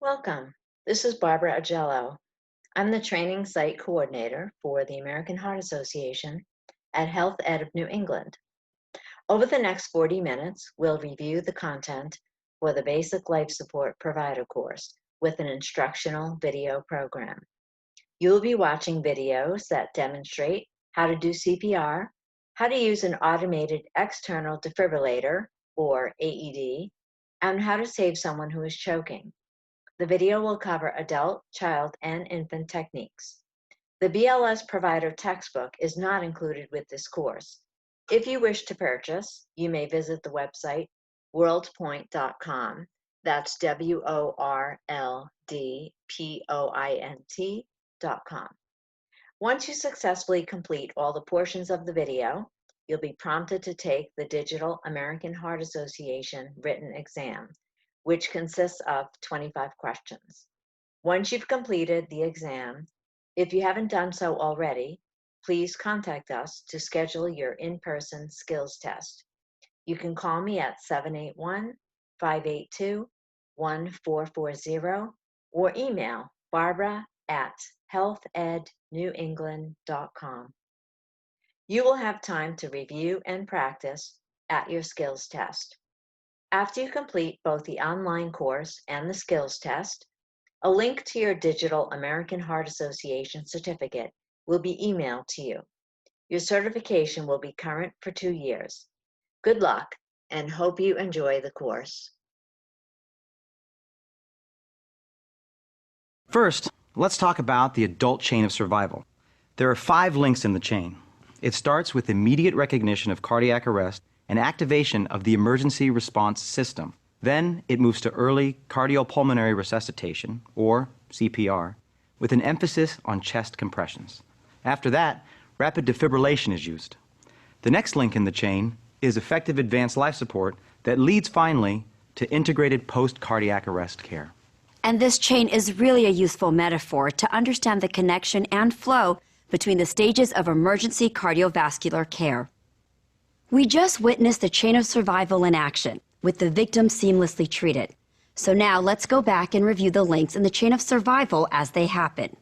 Welcome. This is Barbara Agello. I'm the training site coordinator for the American Heart Association at Health Ed of New England. Over the next 40 minutes, we'll review the content for the Basic Life Support Provider Course with an instructional video program. You'll be watching videos that demonstrate how to do CPR, how to use an automated external defibrillator, or AED, and how to save someone who is choking. The video will cover adult, child, and infant techniques. The BLS Provider textbook is not included with this course. If you wish to purchase, you may visit the website worldpoint.com. That's WORLDPOINT.com. Once you successfully complete all the portions of the video, you'll be prompted to take the Digital American Heart Association written exam, which consists of 25 questions. Once you've completed the exam, if you haven't done so already, please contact us to schedule your in-person skills test. You can call me at 781-582-1440 or email barbara@healthednewengland.com. You will have time to review and practice at your skills test. After you complete both the online course and the skills test, a link to your Digital American Heart Association certificate will be emailed to you. Your certification will be current for 2 years. Good luck, and hope you enjoy the course. First, let's talk about the adult chain of survival. There are 5 links in the chain. It starts with immediate recognition of cardiac arrest and activation of the emergency response system. Then it moves to early cardiopulmonary resuscitation, or CPR, with an emphasis on chest compressions. After that, rapid defibrillation is used. The next link in the chain is effective advanced life support that leads finally to integrated post-cardiac arrest care. And this chain is really a useful metaphor to understand the connection and flow between the stages of emergency cardiovascular care. We just witnessed the chain of survival in action, with the victim seamlessly treated. So now let's go back and review the links in the chain of survival as they happen.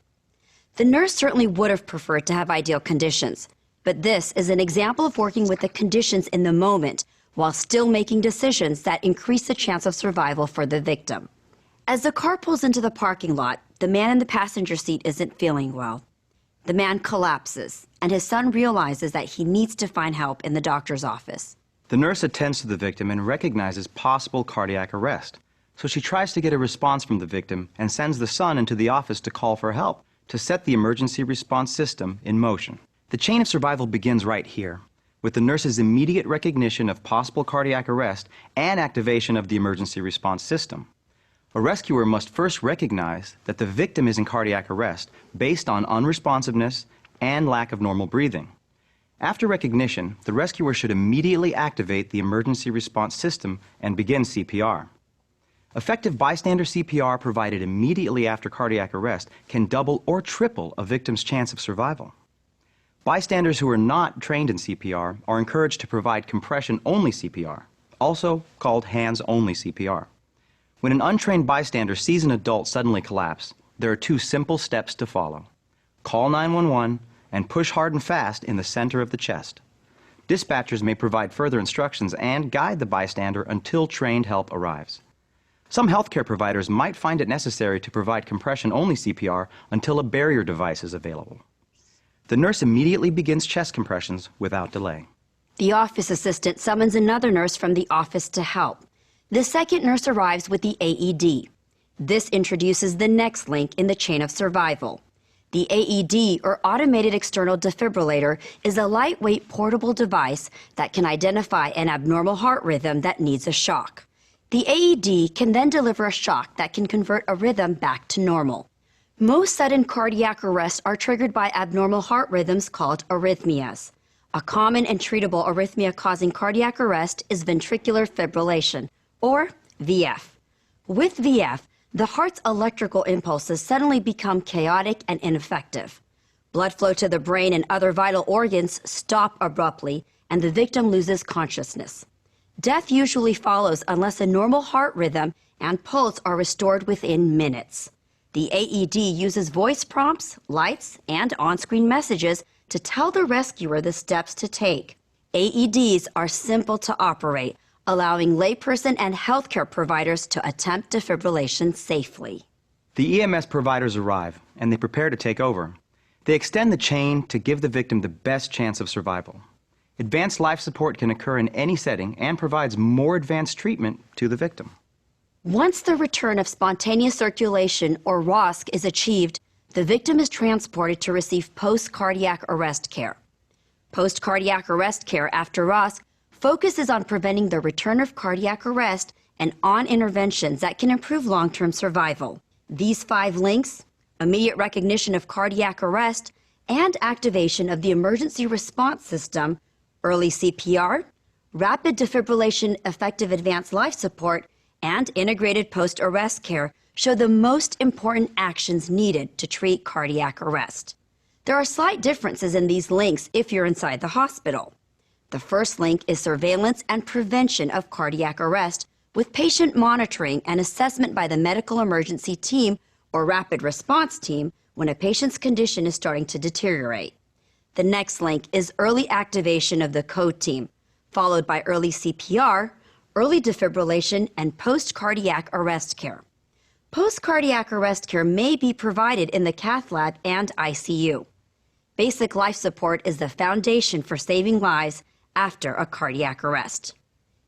The nurse certainly would have preferred to have ideal conditions, but this is an example of working with the conditions in the moment while still making decisions that increase the chance of survival for the victim. As the car pulls into the parking lot, the man in the passenger seat isn't feeling well. The man collapses, and his son realizes that he needs to find help in the doctor's office. The nurse attends to the victim and recognizes possible cardiac arrest. So she tries to get a response from the victim and sends the son into the office to call for help to set the emergency response system in motion. The chain of survival begins right here, with the nurse's immediate recognition of possible cardiac arrest and activation of the emergency response system. A rescuer must first recognize that the victim is in cardiac arrest based on unresponsiveness and lack of normal breathing. After recognition, the rescuer should immediately activate the emergency response system and begin CPR. Effective bystander CPR provided immediately after cardiac arrest can double or triple a victim's chance of survival. Bystanders who are not trained in CPR are encouraged to provide compression-only CPR, also called hands-only CPR. When an untrained bystander sees an adult suddenly collapse, there are 2 simple steps to follow. Call 911 and push hard and fast in the center of the chest. Dispatchers may provide further instructions and guide the bystander until trained help arrives. Some healthcare providers might find it necessary to provide compression-only CPR until a barrier device is available. The nurse immediately begins chest compressions without delay. The office assistant summons another nurse from the office to help. The second nurse arrives with the AED. This introduces the next link in the chain of survival. The AED, or Automated External Defibrillator, is a lightweight portable device that can identify an abnormal heart rhythm that needs a shock. The AED can then deliver a shock that can convert a rhythm back to normal. Most sudden cardiac arrests are triggered by abnormal heart rhythms called arrhythmias. A common and treatable arrhythmia causing cardiac arrest is ventricular fibrillation, or VF. With VF, the heart's electrical impulses suddenly become chaotic and ineffective. Blood flow to the brain and other vital organs stop abruptly, and the victim loses consciousness. Death usually follows unless a normal heart rhythm and pulse are restored within minutes. The AED uses voice prompts, lights, and on-screen messages to tell the rescuer the steps to take. AEDs are simple to operate, allowing layperson and healthcare providers to attempt defibrillation safely. The EMS providers arrive, and they prepare to take over. They extend the chain to give the victim the best chance of survival. Advanced life support can occur in any setting and provides more advanced treatment to the victim. Once the return of spontaneous circulation, or ROSC, is achieved, the victim is transported to receive post-cardiac arrest care. Post-cardiac arrest care after ROSC focuses on preventing the return of cardiac arrest and on interventions that can improve long-term survival. These 5 links, immediate recognition of cardiac arrest and activation of the emergency response system, early CPR, rapid defibrillation, effective advanced life support, and integrated post-arrest care show the most important actions needed to treat cardiac arrest. There are slight differences in these links if you're inside the hospital. The first link is surveillance and prevention of cardiac arrest with patient monitoring and assessment by the medical emergency team or rapid response team when a patient's condition is starting to deteriorate. The next link is early activation of the code team, followed by early CPR, early defibrillation, and post-cardiac arrest care. Post-cardiac arrest care may be provided in the cath lab and ICU. Basic life support is the foundation for saving lives after a cardiac arrest.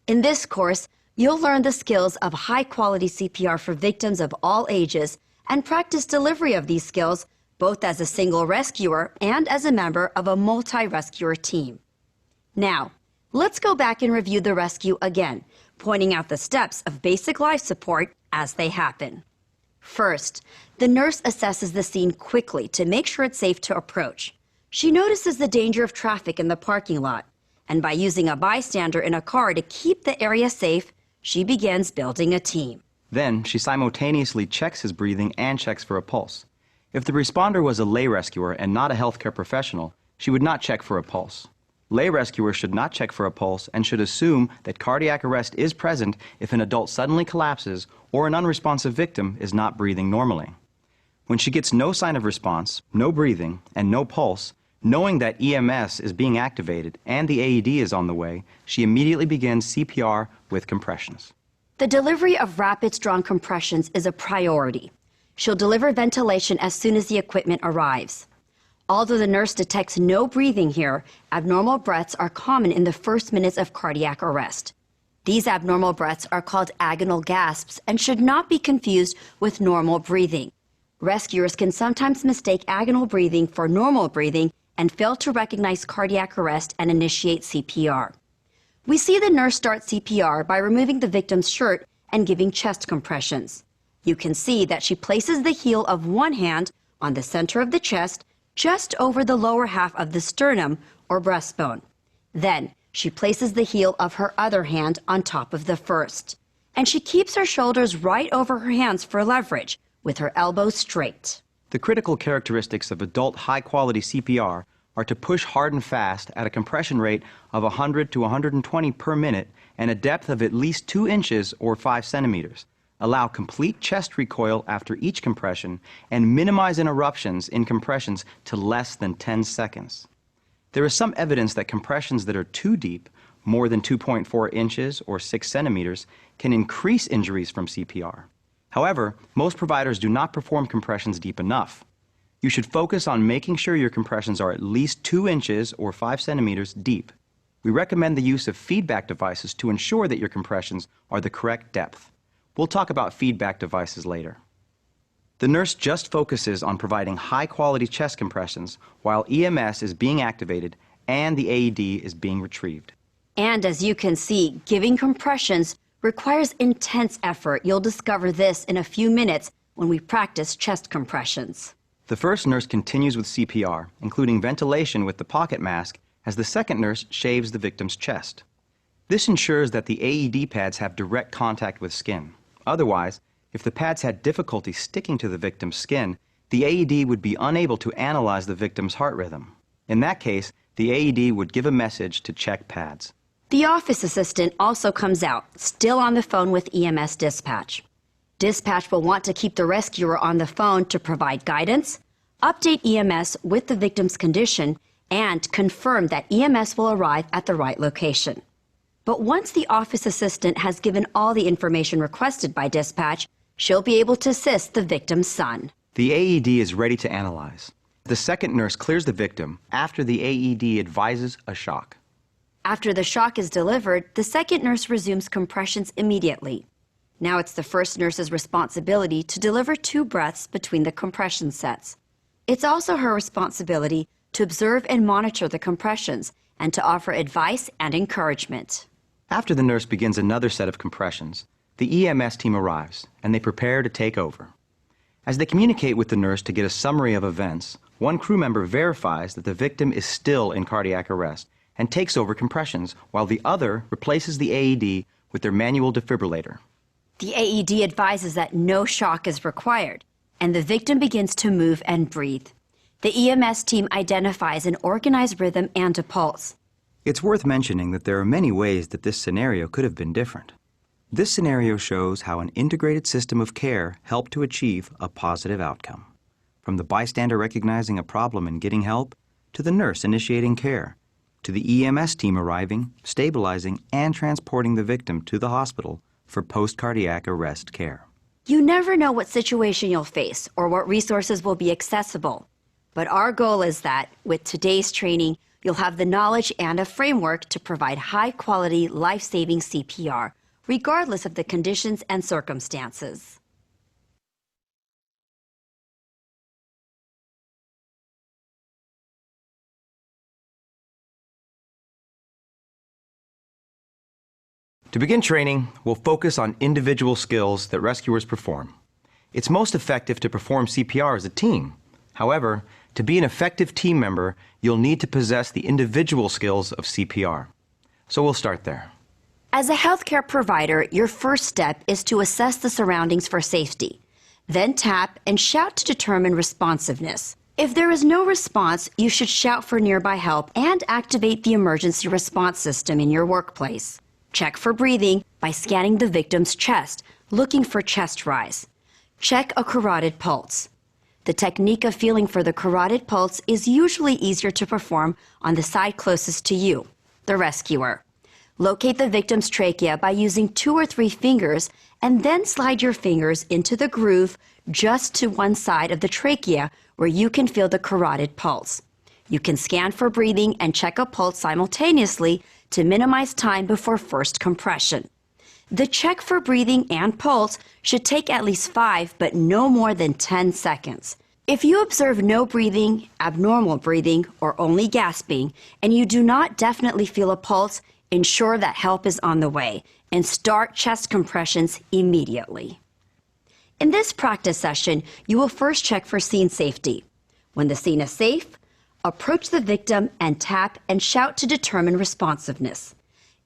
In this course, you'll learn the skills of high-quality CPR for victims of all ages and practice delivery of these skills both as a single rescuer and as a member of a multi-rescuer team. Now, let's go back and review the rescue again, pointing out the steps of basic life support as they happen. First, the nurse assesses the scene quickly to make sure it's safe to approach. She notices the danger of traffic in the parking lot, and by using a bystander in a car to keep the area safe, she begins building a team. Then, she simultaneously checks his breathing and checks for a pulse. If the responder was a lay rescuer and not a healthcare professional, she would not check for a pulse. Lay rescuers should not check for a pulse and should assume that cardiac arrest is present if an adult suddenly collapses or an unresponsive victim is not breathing normally. When she gets no sign of response, no breathing, and no pulse, knowing that EMS is being activated and the AED is on the way, she immediately begins CPR with compressions. The delivery of rapid, strong compressions is a priority. She'll deliver ventilation as soon as the equipment arrives. Although the nurse detects no breathing here, abnormal breaths are common in the first minutes of cardiac arrest. These abnormal breaths are called agonal gasps and should not be confused with normal breathing. Rescuers can sometimes mistake agonal breathing for normal breathing and fail to recognize cardiac arrest and initiate CPR. We see the nurse start CPR by removing the victim's shirt and giving chest compressions. You can see that she places the heel of one hand on the center of the chest, just over the lower half of the sternum or breastbone. Then, she places the heel of her other hand on top of the first. And she keeps her shoulders right over her hands for leverage, with her elbows straight. The critical characteristics of adult high-quality CPR are to push hard and fast at a compression rate of 100 to 120 per minute and a depth of at least 2 inches or 5 centimeters. Allow complete chest recoil after each compression, and minimize interruptions in compressions to less than 10 seconds. There is some evidence that compressions that are too deep, more than 2.4 inches or 6 centimeters, can increase injuries from CPR. However, most providers do not perform compressions deep enough. You should focus on making sure your compressions are at least 2 inches or 5 centimeters deep. We recommend the use of feedback devices to ensure that your compressions are the correct depth. We'll talk about feedback devices later. The nurse just focuses on providing high-quality chest compressions while EMS is being activated and the AED is being retrieved. And as you can see, giving compressions requires intense effort. You'll discover this in a few minutes when we practice chest compressions. The first nurse continues with CPR, including ventilation with the pocket mask, as the second nurse shaves the victim's chest. This ensures that the AED pads have direct contact with skin. Otherwise, if the pads had difficulty sticking to the victim's skin, the AED would be unable to analyze the victim's heart rhythm. In that case, the AED would give a message to check pads. The office assistant also comes out, still on the phone with EMS dispatch. Dispatch will want to keep the rescuer on the phone to provide guidance, update EMS with the victim's condition, and confirm that EMS will arrive at the right location. But once the office assistant has given all the information requested by dispatch, she'll be able to assist the victim's son. The AED is ready to analyze. The second nurse clears the victim after the AED advises a shock. After the shock is delivered, the second nurse resumes compressions immediately. Now it's the first nurse's responsibility to deliver 2 breaths between the compression sets. It's also her responsibility to observe and monitor the compressions and to offer advice and encouragement. After the nurse begins another set of compressions, the EMS team arrives and they prepare to take over. As they communicate with the nurse to get a summary of events, one crew member verifies that the victim is still in cardiac arrest and takes over compressions, while the other replaces the AED with their manual defibrillator. The AED advises that no shock is required, and the victim begins to move and breathe. The EMS team identifies an organized rhythm and a pulse. It's worth mentioning that there are many ways that this scenario could have been different. This scenario shows how an integrated system of care helped to achieve a positive outcome. From the bystander recognizing a problem and getting help, to the nurse initiating care, to the EMS team arriving, stabilizing, and transporting the victim to the hospital for post-cardiac arrest care. You never know what situation you'll face or what resources will be accessible. But our goal is that, with today's training, you'll have the knowledge and a framework to provide high-quality, life-saving CPR, regardless of the conditions and circumstances. To begin training, we'll focus on individual skills that rescuers perform. It's most effective to perform CPR as a team. However, to be an effective team member, you'll need to possess the individual skills of CPR. So we'll start there. As a healthcare provider, your first step is to assess the surroundings for safety. Then tap and shout to determine responsiveness. If there is no response, you should shout for nearby help and activate the emergency response system in your workplace. Check for breathing by scanning the victim's chest, looking for chest rise. Check a carotid pulse. The technique of feeling for the carotid pulse is usually easier to perform on the side closest to you, the rescuer. Locate the victim's trachea by using 2 or 3 fingers and then slide your fingers into the groove just to one side of the trachea where you can feel the carotid pulse. You can scan for breathing and check a pulse simultaneously to minimize time before first compression. The check for breathing and pulse should take at least 5 but no more than 10 seconds. If you observe no breathing, abnormal breathing, or only gasping, and you do not definitely feel a pulse, ensure that help is on the way and start chest compressions immediately. In this practice session, you will first check for scene safety. When the scene is safe, approach the victim and tap and shout to determine responsiveness.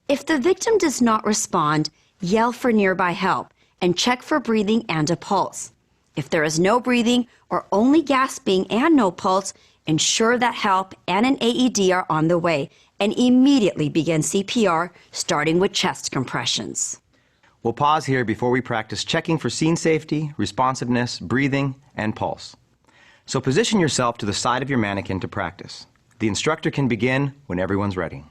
If the victim does not respond, yell for nearby help and check for breathing and a pulse. If there is no breathing or only gasping and no pulse, ensure that help and an AED are on the way and immediately begin CPR, starting with chest compressions. We'll pause here before we practice checking for scene safety, responsiveness, breathing, and pulse. So position yourself to the side of your mannequin to practice. The instructor can begin when everyone's ready.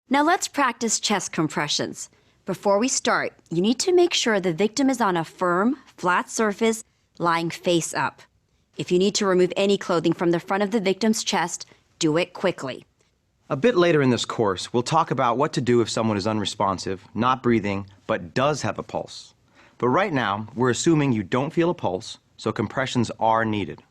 Now let's practice chest compressions. Before we start, you need to make sure the victim is on a firm, flat surface, lying face up. If you need to remove any clothing from the front of the victim's chest, do it quickly. A bit later in this course, we'll talk about what to do if someone is unresponsive, not breathing, but does have a pulse. But right now, we're assuming you don't feel a pulse, so compressions are needed.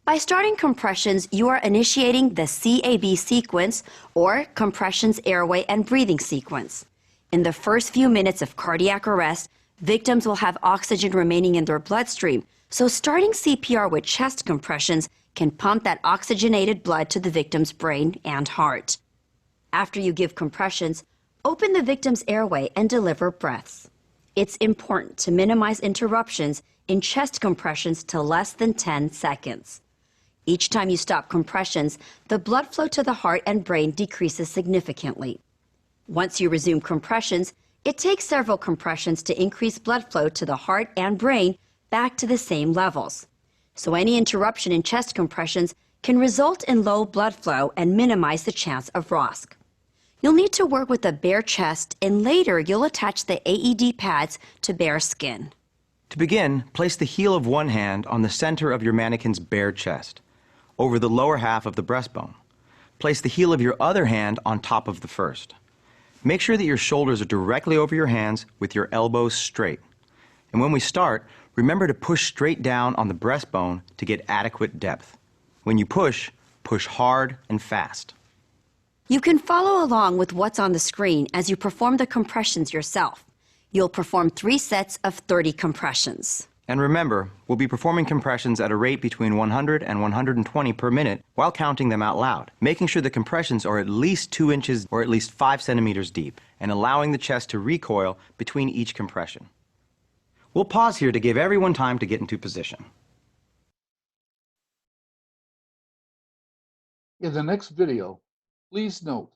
By starting compressions, you are initiating the CAB sequence, or compressions, airway, and breathing sequence. In the first few minutes of cardiac arrest, victims will have oxygen remaining in their bloodstream, so starting CPR with chest compressions can pump that oxygenated blood to the victim's brain and heart. After you give compressions, open the victim's airway and deliver breaths. It's important to minimize interruptions in chest compressions to less than 10 seconds. Each time you stop compressions, the blood flow to the heart and brain decreases significantly. Once you resume compressions, it takes several compressions to increase blood flow to the heart and brain back to the same levels. So any interruption in chest compressions can result in low blood flow and minimize the chance of ROSC. You'll need to work with a bare chest, and later you'll attach the AED pads to bare skin. To begin, place the heel of one hand on the center of your mannequin's bare chest, over the lower half of the breastbone. Place the heel of your other hand on top of the first. Make sure that your shoulders are directly over your hands with your elbows straight. And when we start, remember to push straight down on the breastbone to get adequate depth. When you push, push hard and fast. You can follow along with what's on the screen as you perform the compressions yourself. You'll perform 3 sets of 30 compressions. And remember, we'll be performing compressions at a rate between 100 and 120 per minute while counting them out loud, making sure the compressions are at least 2 inches or at least 5 centimeters deep, and allowing the chest to recoil between each compression. We'll pause here to give everyone time to get into position. In the next video, please note,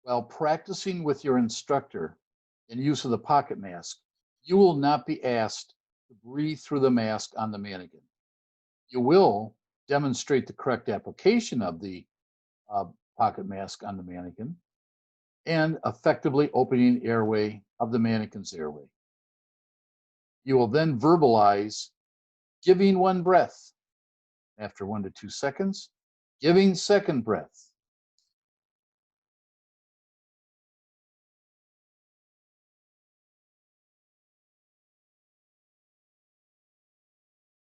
while practicing with your instructor in use of the pocket mask, you will not be asked to breathe through the mask on the mannequin. You will demonstrate the correct application of the pocket mask on the mannequin and effectively opening the airway of the mannequin's airway. You will then verbalize giving 1 breath. After 1 to 2 seconds, giving 2nd breath.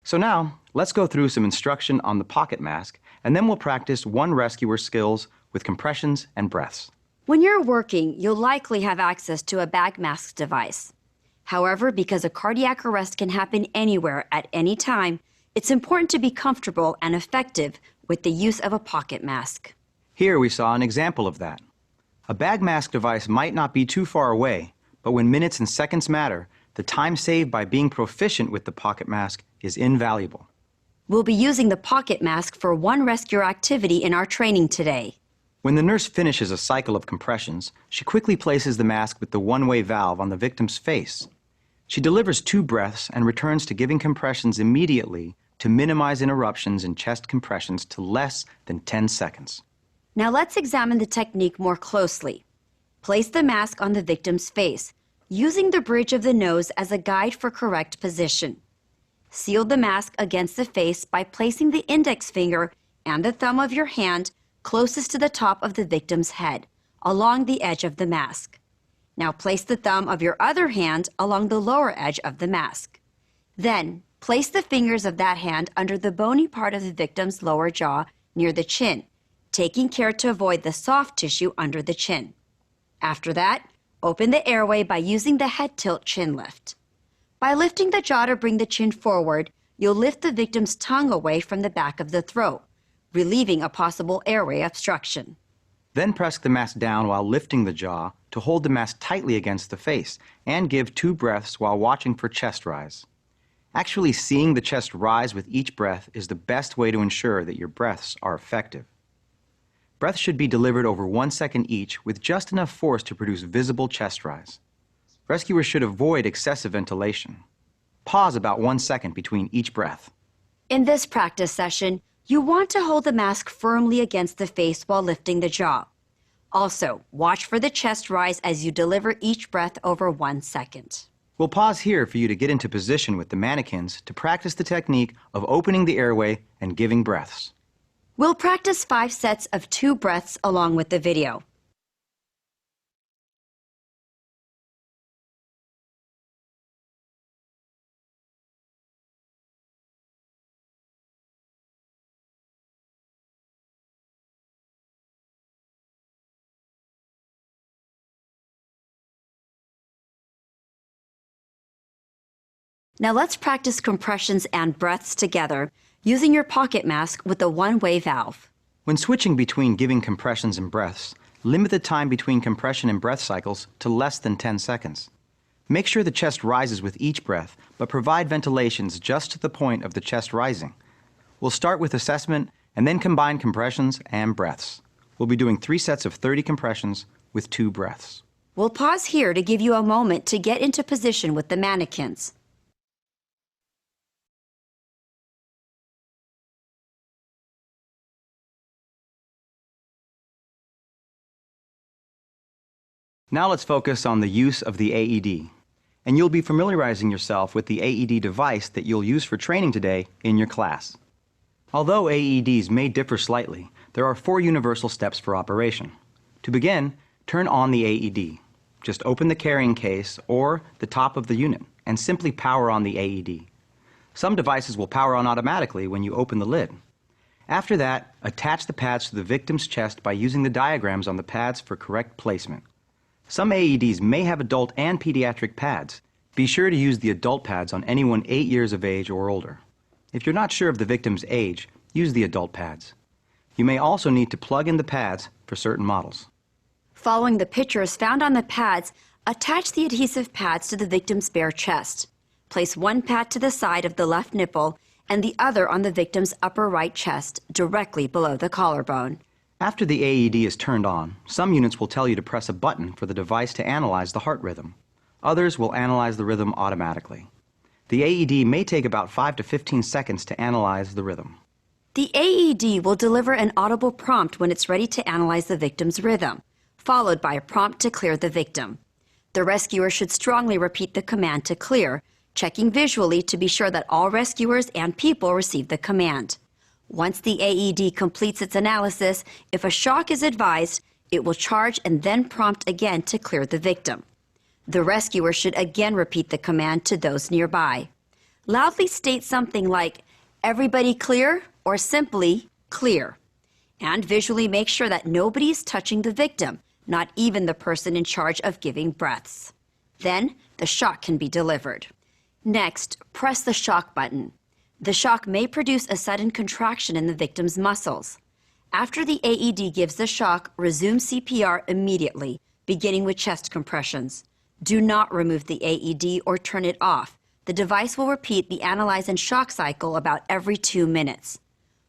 So now, let's go through some instruction on the pocket mask, and then we'll practice one rescuer skills with compressions and breaths. When you're working, you'll likely have access to a bag mask device. However, because a cardiac arrest can happen anywhere at any time, it's important to be comfortable and effective with the use of a pocket mask. Here we saw an example of that. A bag mask device might not be too far away, but when minutes and seconds matter, the time saved by being proficient with the pocket mask is invaluable. We'll be using the pocket mask for one rescue activity in our training today. When the nurse finishes a cycle of compressions, she quickly places the mask with the one-way valve on the victim's face. She delivers 2 breaths and returns to giving compressions immediately to minimize interruptions in chest compressions to less than 10 seconds. Now let's examine the technique more closely. Place the mask on the victim's face, using the bridge of the nose as a guide for correct position. Seal the mask against the face by placing the index finger and the thumb of your hand closest to the top of the victim's head, along the edge of the mask. Now place the thumb of your other hand along the lower edge of the mask. Then, place the fingers of that hand under the bony part of the victim's lower jaw near the chin, taking care to avoid the soft tissue under the chin. After that, open the airway by using the head tilt chin lift. By lifting the jaw to bring the chin forward, you'll lift the victim's tongue away from the back of the throat, relieving a possible airway obstruction. Then press the mask down while lifting the jaw to hold the mask tightly against the face and give 2 breaths while watching for chest rise. Actually seeing the chest rise with each breath is the best way to ensure that your breaths are effective. Breaths should be delivered over 1 second each with just enough force to produce visible chest rise. Rescuers should avoid excessive ventilation. Pause about 1 second between each breath. In this practice session, you want to hold the mask firmly against the face while lifting the jaw. Also, watch for the chest rise as you deliver each breath over 1 second. We'll pause here for you to get into position with the mannequins to practice the technique of opening the airway and giving breaths. We'll practice 5 sets of 2 breaths along with the video. Now let's practice compressions and breaths together using your pocket mask with the one-way valve. When switching between giving compressions and breaths, limit the time between compression and breath cycles to less than 10 seconds. Make sure the chest rises with each breath, but provide ventilations just to the point of the chest rising. We'll start with assessment and then combine compressions and breaths. We'll be doing 3 sets of 30 compressions with 2 breaths. We'll pause here to give you a moment to get into position with the mannequins. Now let's focus on the use of the AED. And you'll be familiarizing yourself with the AED device that you'll use for training today in your class. Although AEDs may differ slightly, there are 4 universal steps for operation. To begin, turn on the AED. Just open the carrying case or the top of the unit and simply power on the AED. Some devices will power on automatically when you open the lid. After that, attach the pads to the victim's chest by using the diagrams on the pads for correct placement. Some AEDs may have adult and pediatric pads. Be sure to use the adult pads on anyone 8 years of age or older. If you're not sure of the victim's age, use the adult pads. You may also need to plug in the pads for certain models. Following the pictures found on the pads, attach the adhesive pads to the victim's bare chest. Place one pad to the side of the left nipple and the other on the victim's upper right chest, directly below the collarbone. After the AED is turned on, some units will tell you to press a button for the device to analyze the heart rhythm. Others will analyze the rhythm automatically. The AED may take about 5 to 15 seconds to analyze the rhythm. The AED will deliver an audible prompt when it's ready to analyze the victim's rhythm, followed by a prompt to clear the victim. The rescuer should strongly repeat the command to clear, checking visually to be sure that all rescuers and people receive the command. Once the AED completes its analysis, if a shock is advised, it will charge and then prompt again to clear the victim. The rescuer should again repeat the command to those nearby. Loudly state something like, "Everybody clear," or simply, "Clear." And visually make sure that nobody is touching the victim, not even the person in charge of giving breaths. Then, the shock can be delivered. Next, press the shock button. The shock may produce a sudden contraction in the victim's muscles. After the AED gives the shock, resume CPR immediately, beginning with chest compressions. Do not remove the AED or turn it off. The device will repeat the analyze and shock cycle about every 2 minutes.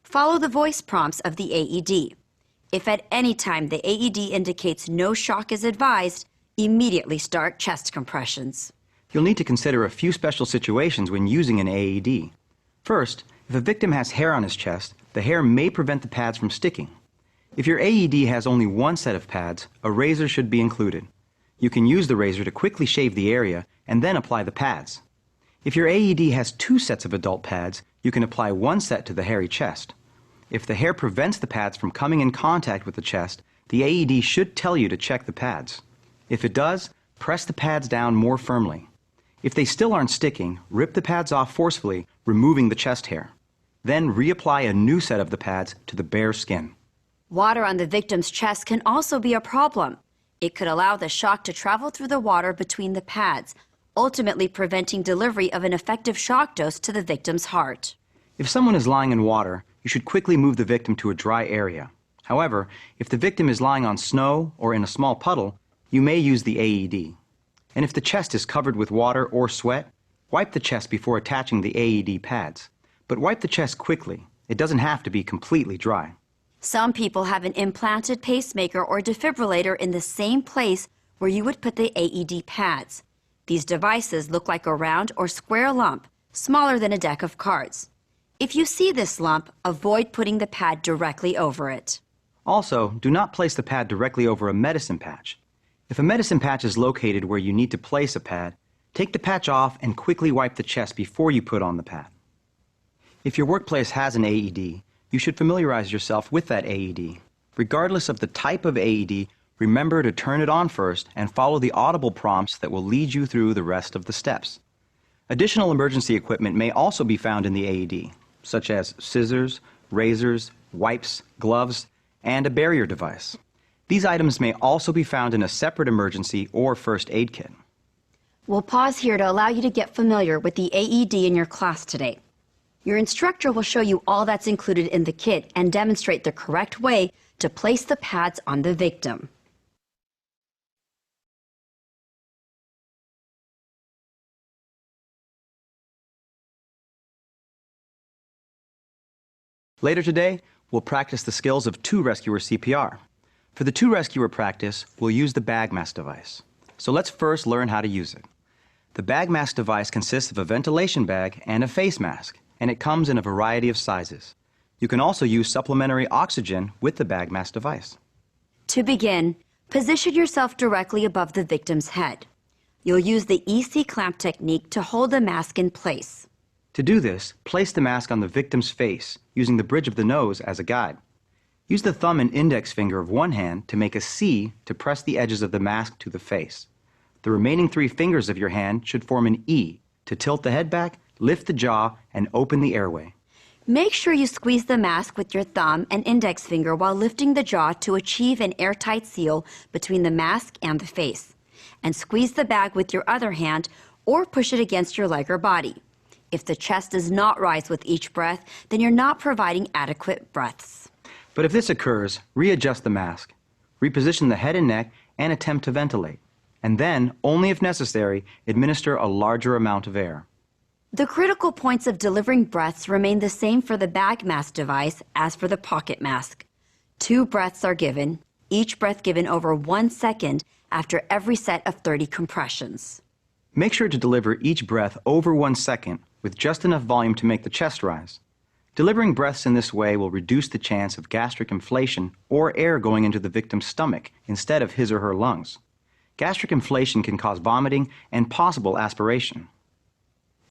Follow the voice prompts of the AED. If at any time the AED indicates no shock is advised, immediately start chest compressions. You'll need to consider a few special situations when using an AED. First, if a victim has hair on his chest, the hair may prevent the pads from sticking. If your AED has only one set of pads, a razor should be included. You can use the razor to quickly shave the area and then apply the pads. If your AED has 2 sets of adult pads, you can apply one set to the hairy chest. If the hair prevents the pads from coming in contact with the chest, the AED should tell you to check the pads. If it does, press the pads down more firmly. If they still aren't sticking, rip the pads off forcefully, removing the chest hair. Then reapply a new set of the pads to the bare skin. Water on the victim's chest can also be a problem. It could allow the shock to travel through the water between the pads, ultimately preventing delivery of an effective shock dose to the victim's heart. If someone is lying in water, you should quickly move the victim to a dry area. However, if the victim is lying on snow or in a small puddle, you may use the AED. And if the chest is covered with water or sweat, wipe the chest before attaching the AED pads. But wipe the chest quickly. It doesn't have to be completely dry. Some people have an implanted pacemaker or defibrillator in the same place where you would put the AED pads. These devices look like a round or square lump, smaller than a deck of cards. If you see this lump, avoid putting the pad directly over it. Also, do not place the pad directly over a medicine patch. If a medicine patch is located where you need to place a pad, take the patch off and quickly wipe the chest before you put on the pad. If your workplace has an AED, you should familiarize yourself with that AED. Regardless of the type of AED, remember to turn it on first and follow the audible prompts that will lead you through the rest of the steps. Additional emergency equipment may also be found in the AED, such as scissors, razors, wipes, gloves, and a barrier device. These items may also be found in a separate emergency or first aid kit. We'll pause here to allow you to get familiar with the AED in your class today. Your instructor will show you all that's included in the kit and demonstrate the correct way to place the pads on the victim. Later today, we'll practice the skills of two-rescuer CPR. For the two-rescuer practice, we'll use the bag mask device. So let's first learn how to use it. The bag mask device consists of a ventilation bag and a face mask, and it comes in a variety of sizes. You can also use supplementary oxygen with the bag mask device. To begin, position yourself directly above the victim's head. You'll use the EC clamp technique to hold the mask in place. To do this, place the mask on the victim's face, using the bridge of the nose as a guide. Use the thumb and index finger of one hand to make a C to press the edges of the mask to the face. The remaining 3 fingers of your hand should form an E to tilt the head back, lift the jaw, and open the airway. Make sure you squeeze the mask with your thumb and index finger while lifting the jaw to achieve an airtight seal between the mask and the face. And squeeze the bag with your other hand or push it against your leg or body. If the chest does not rise with each breath, then you're not providing adequate breaths. But if this occurs, readjust the mask, reposition the head and neck, and attempt to ventilate. And then, only if necessary, administer a larger amount of air. The critical points of delivering breaths remain the same for the bag mask device as for the pocket mask. 2 breaths are given, each breath given over 1 second after every set of 30 compressions. Make sure to deliver each breath over 1 second with just enough volume to make the chest rise. Delivering breaths in this way will reduce the chance of gastric inflation or air going into the victim's stomach instead of his or her lungs. Gastric inflation can cause vomiting and possible aspiration.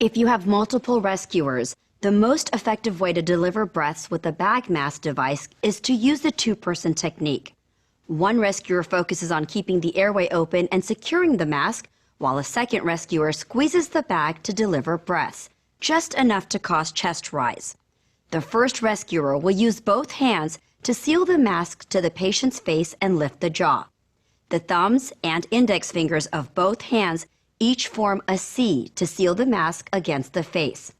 If you have multiple rescuers, the most effective way to deliver breaths with the bag mask device is to use the 2-person technique. One rescuer focuses on keeping the airway open and securing the mask, while a second rescuer squeezes the bag to deliver breaths, just enough to cause chest rise. The first rescuer will use both hands to seal the mask to the patient's face and lift the jaw. The thumbs and index fingers of both hands each form a C to seal the mask against the face.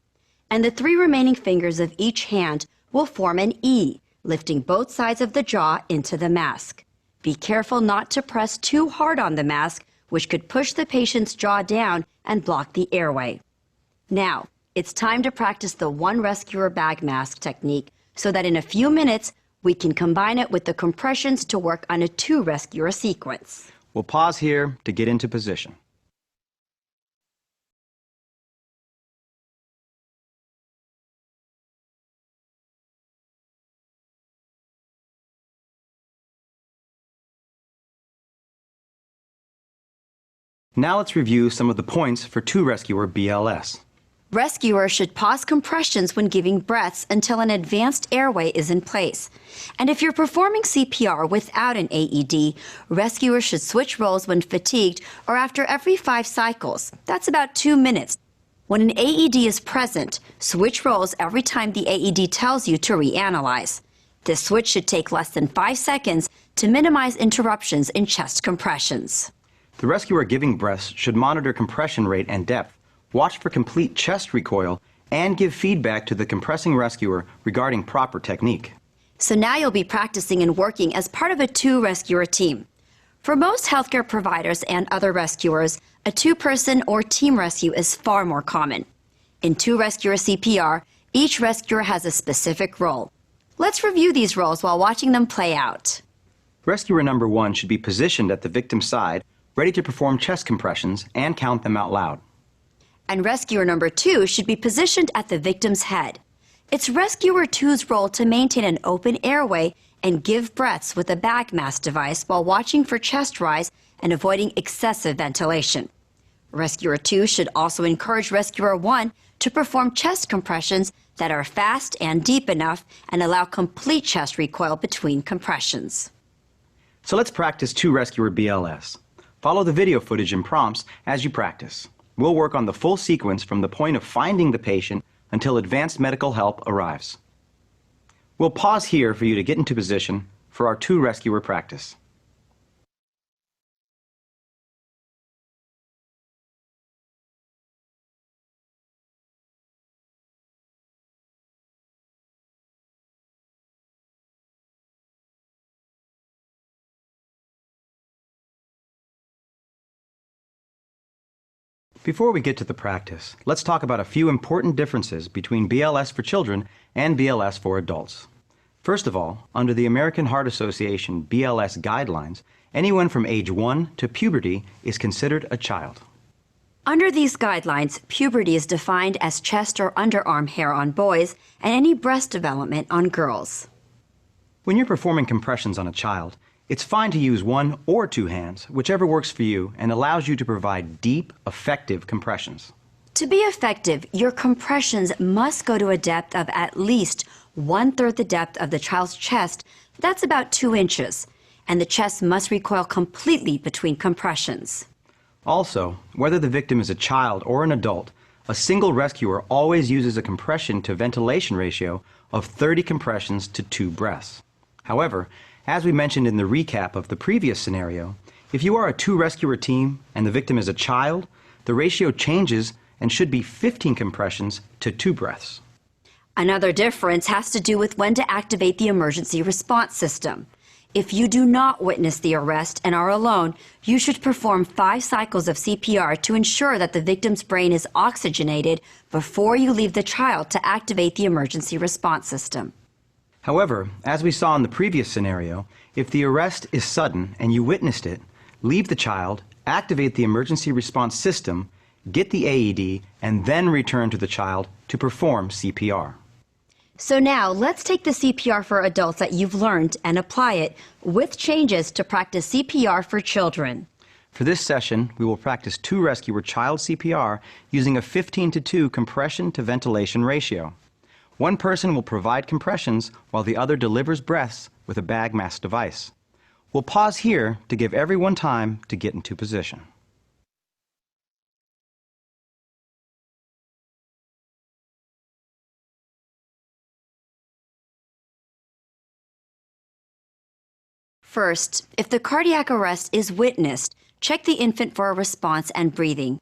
And the 3 remaining fingers of each hand will form an E, lifting both sides of the jaw into the mask. Be careful not to press too hard on the mask, which could push the patient's jaw down and block the airway. Now, it's time to practice the 1 rescuer bag mask technique so that in a few minutes, we can combine it with the compressions to work on a 2 rescuer sequence. We'll pause here to get into position. Now let's review some of the points for 2-rescuer BLS. Rescuers should pause compressions when giving breaths until an advanced airway is in place. And if you're performing CPR without an AED, rescuers should switch roles when fatigued or after every 5 cycles. That's about 2 minutes. When an AED is present, switch roles every time the AED tells you to reanalyze. This switch should take less than 5 seconds to minimize interruptions in chest compressions. The rescuer giving breaths should monitor compression rate and depth, watch for complete chest recoil, and give feedback to the compressing rescuer regarding proper technique. So now you'll be practicing and working as part of a 2-rescuer team. For most healthcare providers and other rescuers, a 2-person or team rescue is far more common. In 2-rescuer CPR, each rescuer has a specific role. Let's review these roles while watching them play out. Rescuer number 1 should be positioned at the victim's side, ready to perform chest compressions and count them out loud. And rescuer number 2 should be positioned at the victim's head. It's rescuer 2's role to maintain an open airway and give breaths with a bag mask device while watching for chest rise and avoiding excessive ventilation. Rescuer 2 should also encourage rescuer 1 to perform chest compressions that are fast and deep enough and allow complete chest recoil between compressions. So let's practice 2-rescuer BLS. Follow the video footage and prompts as you practice. We'll work on the full sequence from the point of finding the patient until advanced medical help arrives. We'll pause here for you to get into position for our 2-rescuer practice. Before we get to the practice, let's talk about a few important differences between BLS for children and BLS for adults. First of all, under the American Heart Association BLS guidelines, anyone from age 1 to puberty is considered a child. Under these guidelines, puberty is defined as chest or underarm hair on boys and any breast development on girls. When you're performing compressions on a child, it's fine to use 1 or 2 hands, whichever works for you and allows you to provide deep, effective compressions. To be effective, your compressions must go to a depth of at least 1/3 the depth of the child's chest, that's about 2 inches, and the chest must recoil completely between compressions. Also, whether the victim is a child or an adult, a single rescuer always uses a compression to ventilation ratio of 30 compressions to 2 breaths. However, as we mentioned in the recap of the previous scenario, if you are a 2-rescuer team and the victim is a child, the ratio changes and should be 15 compressions to 2 breaths. Another difference has to do with when to activate the emergency response system. If you do not witness the arrest and are alone, you should perform 5 cycles of CPR to ensure that the victim's brain is oxygenated before you leave the child to activate the emergency response system. However, as we saw in the previous scenario, if the arrest is sudden and you witnessed it, leave the child, activate the emergency response system, get the AED, and then return to the child to perform CPR. So now, let's take the CPR for adults that you've learned and apply it with changes to practice CPR for children. For this session, we will practice 2-rescuer child CPR using a 15-to-2 compression to ventilation ratio. One person will provide compressions while the other delivers breaths with a bag mask device. We'll pause here to give everyone time to get into position. First, if the cardiac arrest is witnessed, check the infant for a response and breathing.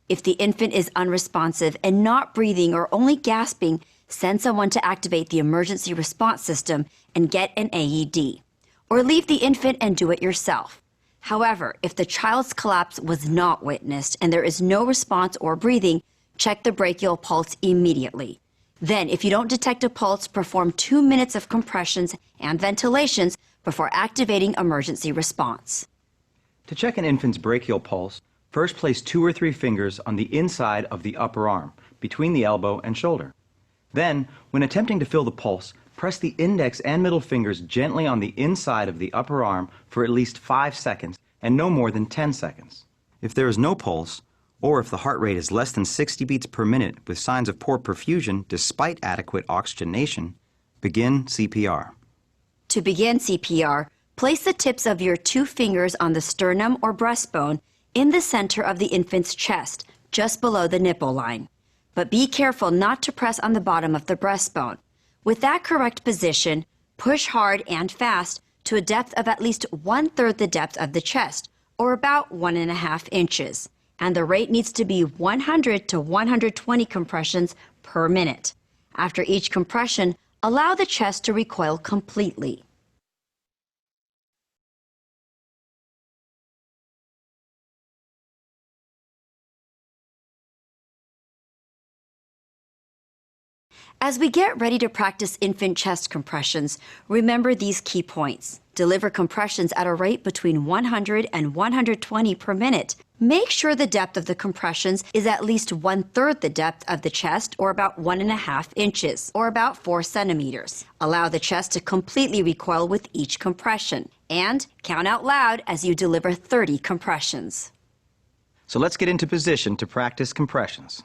If the infant is unresponsive and not breathing or only gasping, send someone to activate the emergency response system and get an AED. Or leave the infant and do it yourself. However, if the child's collapse was not witnessed and there is no response or breathing, check the brachial pulse immediately. Then, if you don't detect a pulse, perform 2 minutes of compressions and ventilations before activating emergency response. To check an infant's brachial pulse, first place 2 or 3 fingers on the inside of the upper arm, between the elbow and shoulder. Then, when attempting to feel the pulse, press the index and middle fingers gently on the inside of the upper arm for at least 5 seconds and no more than 10 seconds. If there is no pulse, or if the heart rate is less than 60 beats per minute with signs of poor perfusion despite adequate oxygenation, begin CPR. To begin CPR, place the tips of your 2 fingers on the sternum or breastbone in the center of the infant's chest, just below the nipple line. But be careful not to press on the bottom of the breastbone. With that correct position, push hard and fast to a depth of at least 1/3 the depth of the chest, or about 1.5 inches. And the rate needs to be 100 to 120 compressions per minute. After each compression, allow the chest to recoil completely. As we get ready to practice infant chest compressions, remember these key points. Deliver compressions at a rate between 100 and 120 per minute. Make sure the depth of the compressions is at least 1/3 the depth of the chest, or about 1.5 inches, or about 4 centimeters. Allow the chest to completely recoil with each compression. And count out loud as you deliver 30 compressions. So let's get into position to practice compressions.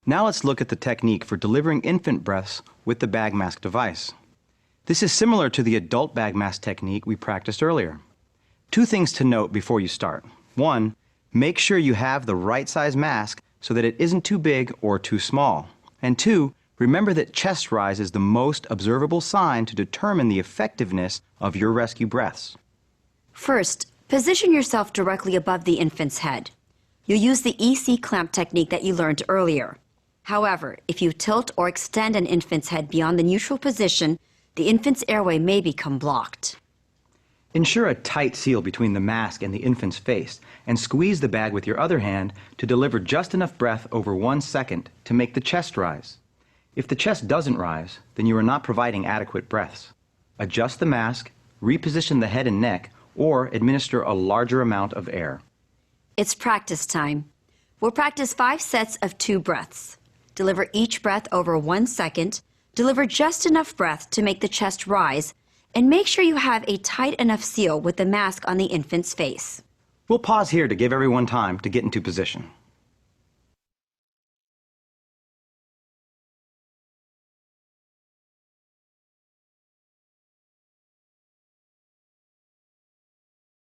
Now let's look at the technique for delivering infant breaths with the bag mask device. This is similar to the adult bag mask technique we practiced earlier. 2 things to note before you start. 1, make sure you have the right size mask so that it isn't too big or too small. And 2, remember that chest rise is the most observable sign to determine the effectiveness of your rescue breaths. First, position yourself directly above the infant's head. You'll use the EC clamp technique that you learned earlier. However, if you tilt or extend an infant's head beyond the neutral position, the infant's airway may become blocked. Ensure a tight seal between the mask and the infant's face, and squeeze the bag with your other hand to deliver just enough breath over 1 second to make the chest rise. If the chest doesn't rise, then you are not providing adequate breaths. Adjust the mask, reposition the head and neck, or administer a larger amount of air. It's practice time. We'll practice 5 sets of 2 breaths. Deliver each breath over 1 second, deliver just enough breath to make the chest rise, and make sure you have a tight enough seal with the mask on the infant's face. We'll pause here to give everyone time to get into position.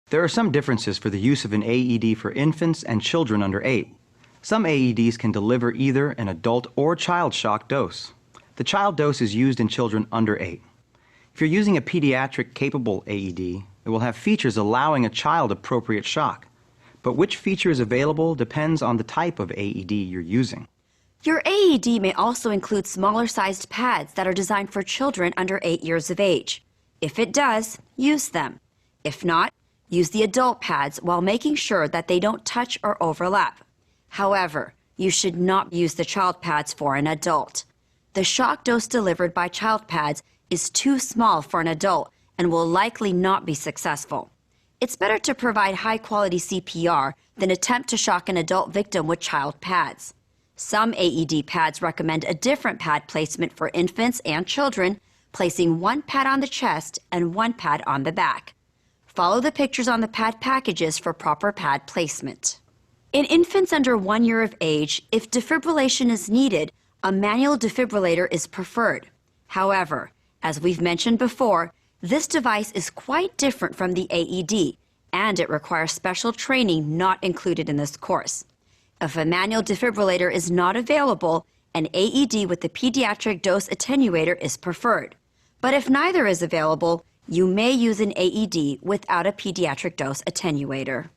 There are some differences for the use of an AED for infants and children under 8. Some AEDs can deliver either an adult or child shock dose. The child dose is used in children under 8. If you're using a pediatric capable AED, it will have features allowing a child appropriate shock. But which feature is available depends on the type of AED you're using. Your AED may also include smaller sized pads that are designed for children under 8 years of age. If it does, use them. If not, use the adult pads while making sure that they don't touch or overlap. However, you should not use the child pads for an adult. The shock dose delivered by child pads is too small for an adult and will likely not be successful. It's better to provide high-quality CPR than attempt to shock an adult victim with child pads. Some AED pads recommend a different pad placement for infants and children, placing 1 pad on the chest and 1 pad on the back. Follow the pictures on the pad packages for proper pad placement. In infants under 1 year of age, if defibrillation is needed, a manual defibrillator is preferred. However, as we've mentioned before, this device is quite different from the AED, and it requires special training not included in this course. If a manual defibrillator is not available, an AED with the pediatric dose attenuator is preferred. But if neither is available, you may use an AED without a pediatric dose attenuator.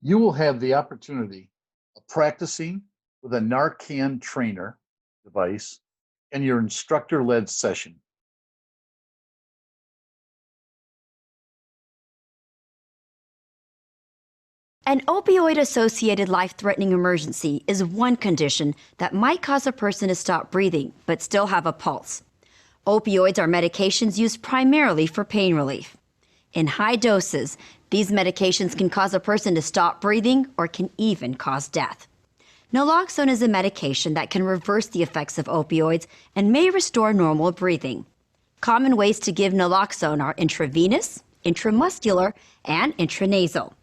You will have the opportunity of practicing with a Narcan trainer device and your instructor-led session. An opioid-associated life-threatening emergency is one condition that might cause a person to stop breathing but still have a pulse. Opioids are medications used primarily for pain relief. In high doses, these medications can cause a person to stop breathing or can even cause death. Naloxone is a medication that can reverse the effects of opioids and may restore normal breathing. Common ways to give naloxone are intravenous, intramuscular, and intranasal.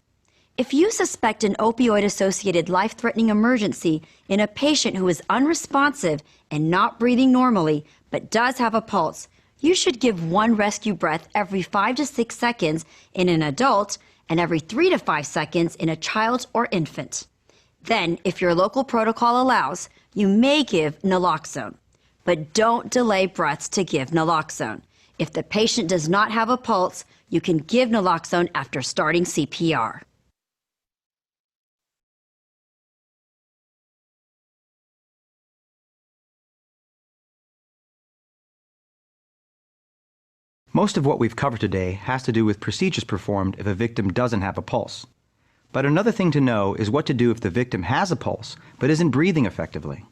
If you suspect an opioid-associated life-threatening emergency in a patient who is unresponsive and not breathing normally but does have a pulse, you should give 1 rescue breath every 5 to 6 seconds in an adult and every 3 to 5 seconds in a child or infant. Then, if your local protocol allows, you may give naloxone. But don't delay breaths to give naloxone. If the patient does not have a pulse, you can give naloxone after starting CPR. Most of what we've covered today has to do with procedures performed if a victim doesn't have a pulse. But another thing to know is what to do if the victim has a pulse but isn't breathing effectively.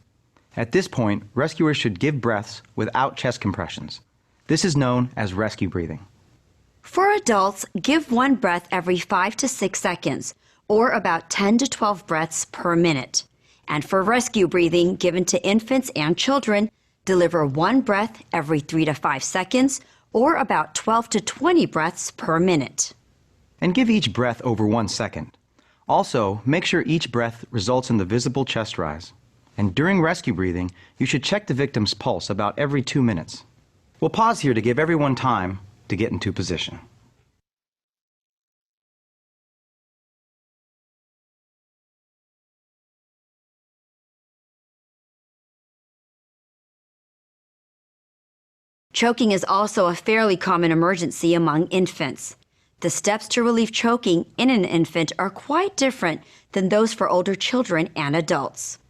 At this point, rescuers should give breaths without chest compressions. This is known as rescue breathing. For adults, give 1 breath every 5 to 6 seconds, or about 10 to 12 breaths per minute. And for rescue breathing given to infants and children, deliver 1 breath every 3 to 5 seconds, or about 12 to 20 breaths per minute. And give each breath over 1 second. Also, make sure each breath results in the visible chest rise. And during rescue breathing, you should check the victim's pulse about every 2 minutes. We'll pause here to give everyone time to get into position. Choking is also a fairly common emergency among infants. The steps to relieve choking in an infant are quite different than those for older children and adults.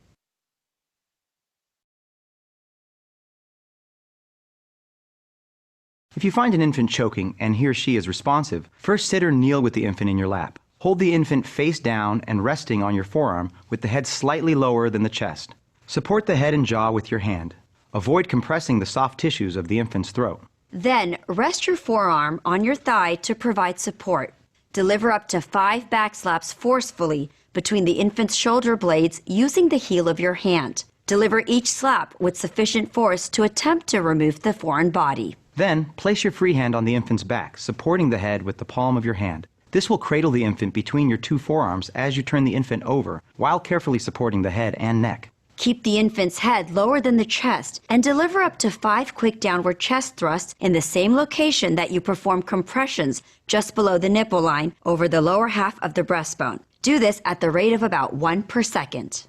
If you find an infant choking and he or she is responsive, first sit or kneel with the infant in your lap. Hold the infant face down and resting on your forearm with the head slightly lower than the chest. Support the head and jaw with your hand. Avoid compressing the soft tissues of the infant's throat. Then, rest your forearm on your thigh to provide support. Deliver up to 5 back slaps forcefully between the infant's shoulder blades using the heel of your hand. Deliver each slap with sufficient force to attempt to remove the foreign body. Then, place your free hand on the infant's back, supporting the head with the palm of your hand. This will cradle the infant between your 2 forearms as you turn the infant over, while carefully supporting the head and neck. Keep the infant's head lower than the chest and deliver up to 5 quick downward chest thrusts in the same location that you perform compressions just below the nipple line over the lower half of the breastbone. Do this at the rate of about 1 per second.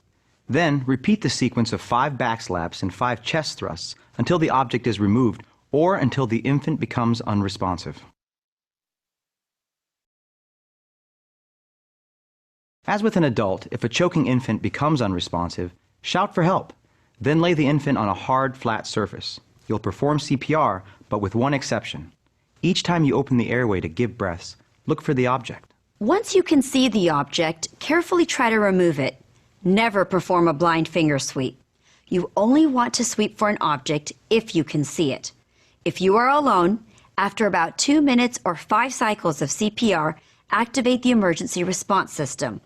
Then, repeat the sequence of 5 back slaps and 5 chest thrusts until the object is removed or until the infant becomes unresponsive. As with an adult, if a choking infant becomes unresponsive, shout for help. Then lay the infant on a hard, flat surface. You'll perform CPR, but with one exception. Each time you open the airway to give breaths, look for the object. Once you can see the object, carefully try to remove it. Never perform a blind finger sweep. You only want to sweep for an object if you can see it. If you are alone, after about 2 minutes or 5 cycles of CPR, activate the emergency response system.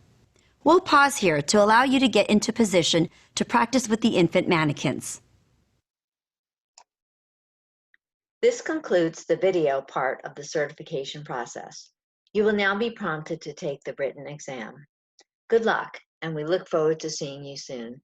We'll pause here to allow you to get into position to practice with the infant mannequins. This concludes the video part of the certification process. You will now be prompted to take the written exam. Good luck, and we look forward to seeing you soon.